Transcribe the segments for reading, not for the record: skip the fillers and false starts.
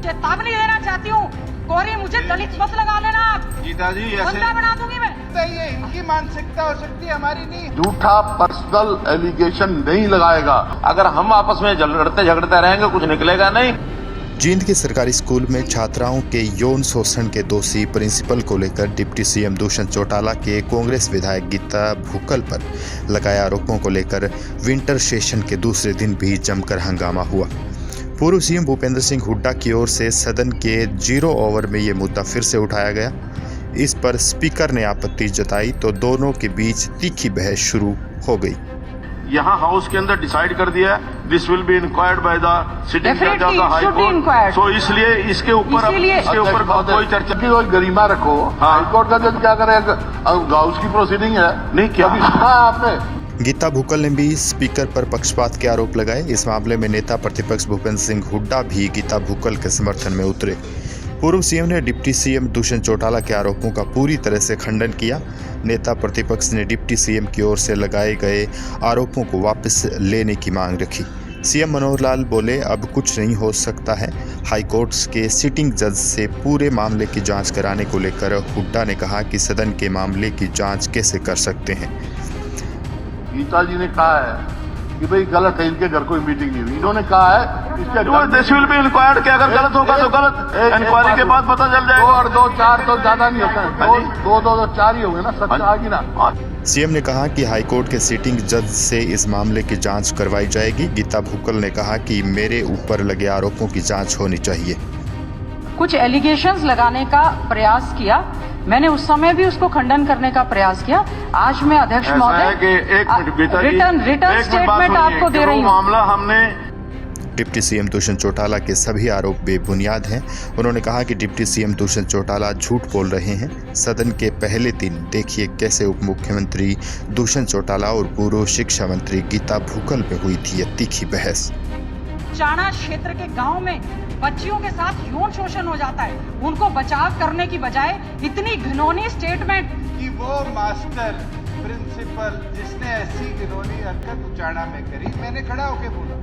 चेतावनी देना चाहती हूँ, कोरी मुझे दलित मत लगा लेना आप। गीता जी ऐसे बंदा बना दूंगी मैं। ये इनकी मानसिकता हो सकती है, हमारी नहीं। झूठा पर्सनल एलिगेशन नहीं लगाएगा। अगर हम आपस में लड़ते झगड़ते रहेंगे कुछ निकलेगा नहीं। जींद के सरकारी स्कूल में छात्राओं के यौन शोषण के दोषी प्रिंसिपल को लेकर डिप्टी सीएम दुष्यंत चौटाला के कांग्रेस विधायक गीता भुक्कल पर लगाए आरोपों को लेकर विंटर सेशन के दूसरे दिन भी जमकर हंगामा हुआ। पूर्व सीएम भूपेंद्र सिंह हुड्डा की ओर से सदन के 0 ओवर में ये मुद्दा फिर से उठाया गया। इस पर स्पीकर ने आपत्ति जताई तो दोनों के बीच तीखी बहस शुरू हो गई। यहाँ हाउस के अंदर डिसाइड कर दिया this will be inquired by the sitting जज ऑफ द हाई कोर्ट। सो इसलिए इसके ऊपर कोई चर्चा की कोई गरिमा रखो। हाईकोर्ट का जज क्या करेगा? हाउस की प्रोसीडिंग है। नहीं क्या आपने गीता भुक्कल ने भी स्पीकर पर पक्षपात के आरोप लगाए। इस मामले में नेता प्रतिपक्ष भूपेंद्र सिंह हुड्डा भी गीता भुक्कल के समर्थन में उतरे। पूर्व सीएम ने डिप्टी सीएम दुष्यंत चौटाला के आरोपों का पूरी तरह से खंडन किया। नेता प्रतिपक्ष ने डिप्टी सीएम की ओर से लगाए गए आरोपों को वापस लेने की मांग रखी। सीएम मनोहर लाल बोले, अब कुछ नहीं हो सकता है। हाईकोर्ट के सिटिंग जज से पूरे मामले की जांच कराने को लेकर हुड्डा ने कहा कि सदन के मामले की जांच कैसे कर सकते हैं। गीता जी ने कहा है कि भाई गलत है, इनके घर कोई मीटिंग नहीं हुई। इन्होंने कहा है दिस विल बी इंक्वायर्ड कि अगर गलत होगा तो गलत, इंक्वायरी के बाद पता चल जाएगा। 2 और 2 4 तो ज्यादा नहीं होता है। 2 2 4 ही होंगे ना, सच आएगी ना। सीएम ने कहा कि हाईकोर्ट के सिटिंग जज से इस मामले की जांच करवाई जाएगी। गीता भुक्कल ने कहा कि मेरे ऊपर लगे आरोपों की जांच होनी चाहिए। कुछ एलिगेशंस लगाने का प्रयास किया, मैंने उस समय भी उसको खंडन करने का प्रयास किया। आज मैं अध्यक्ष महोदय रिटर्न स्टेटमेंट आपको दे रही हूँ। मामला हमने डिप्टी सीएम दुष्यंत चौटाला के सभी आरोप बेबुनियाद हैं। उन्होंने कहा कि डिप्टी सीएम दुष्यंत चौटाला झूठ बोल रहे हैं। सदन के पहले दिन देखिए कैसे उप मुख्यमंत्री दुष्यंत चौटाला और पूर्व शिक्षा मंत्री गीता भुक्कल में हुई थी ये तीखी बहस। चाणा क्षेत्र के गांव में बच्चियों के साथ यौन शोषण हो जाता है, उनको बचाव करने की बजाय इतनी घिनौनी स्टेटमेंट कि वो मास्टर प्रिंसिपल जिसने ऐसी घिनौनी हरकत चाणा में करी, मैंने खड़ा होके बोला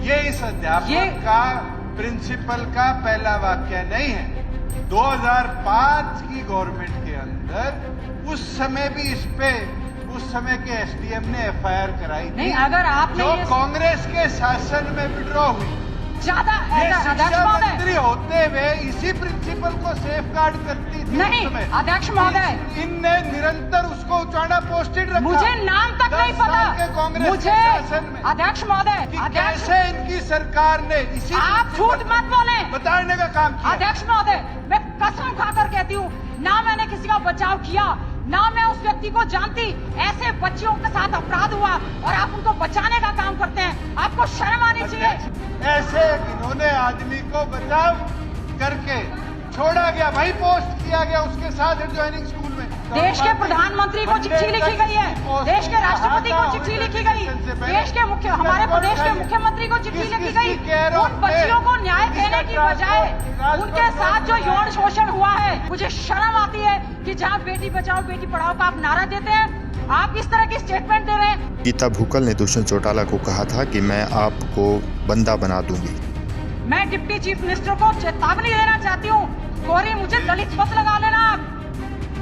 ये इस अध्यापक का प्रिंसिपल का पहला वाक्य नहीं है। 2005 की गवर्नमेंट के अंदर उस समय भी इस पे उस समय के एसडीएम ने एफआईआर कराई नहीं। अगर आपने जो कांग्रेस के शासन में विड्रॉ हुई, ज्यादा शिक्षा मंत्री होते हुए इसी प्रिंसिपल को सेफगार्ड करती थी। नहीं अध्यक्ष महोदय, इनने निरंतर उसको चाणा पोस्टेड रखा। मुझे नाम तक नहीं पता। मुझे अध्यक्ष महोदय, कैसे इनकी सरकार ने इसी आप झूठ मत बोले बताने का काम किया। अध्यक्ष महोदय, मैं कसम खाकर कहती हूँ, ना मैंने किसी का बचाव किया, ना मैं उस व्यक्ति को जानती। ऐसे बच्चियों के साथ अपराध हुआ और आप उनको बचाने का काम करते हैं। आपको शर्म आनी चाहिए। ऐसे इन्होंने आदमी को बचाव करके छोड़ा गया, वही पोस्ट किया गया उसके साथ एडजॉइनिंग स्कूल में। देश के प्रधानमंत्री को चिट्ठी लिखी गई है, देश के राष्ट्रपति को चिट्ठी लिखी गई, देश के हमारे प्रदेश के मुख्यमंत्री को चिट्ठी लिखी गई। उन बच्चियों को न्याय देने की बजाय उनके साथ जो यौन शोषण हुआ है, मुझे शर्म आती है कि जहाँ बेटी बचाओ बेटी पढ़ाओ का आप नारा देते हैं, आप इस तरह की स्टेटमेंट दे रहे हैं। गीता भुक्कल ने दुष्यंत चौटाला को कहा था कि मैं आपको बंदा बना दूंगी। मैं डिप्टी चीफ मिनिस्टर को चेतावनी देना चाहती हूँ, कोरी मुझे दलित मत लगा लेना आप।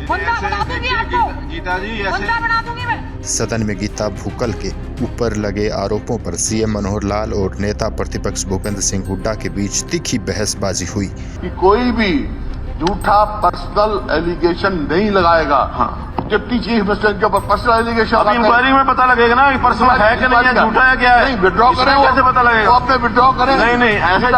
बंदा बना दूंगी आपको। गीता जी बंदा बना दूंगी मैं। सदन में गीता भुक्कल के ऊपर लगे आरोपों पर सीएम मनोहर लाल और नेता प्रतिपक्ष भूपेंद्र सिंह हुड्डा के बीच तीखी बहसबाजी हुई। कि कोई भी झूठा पर्सनल एलिगेशन नहीं लगाएगा। डिप्टी चीफ मिनिस्टर के ऊपर पर्सनल एलिगेशन अभी इंक्वायरी में पता लगेगा ना कि पर्सनल है कि नहीं है, झूठा है क्या है। नहीं विड्रॉ करें, कैसे पता लगेगा? वो अपने विड्रॉ करें। नहीं ऐसे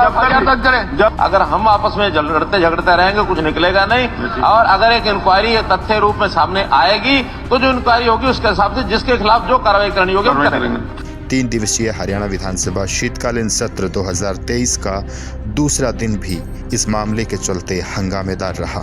जब अगर हम आपस में लड़ते झगड़ते रहेंगे कुछ निकलेगा नहीं। और अगर एक इंक्वायरी तथ्य रूप में सामने आएगी तो जो इंक्वायरी होगी उसके हिसाब से जिसके खिलाफ जो कार्रवाई करनी होगी हम करेंगे। 3 दिवसीय हरियाणा विधानसभा शीतकालीन सत्र 2023 का दूसरा दिन भी इस मामले के चलते हंगामेदार रहा।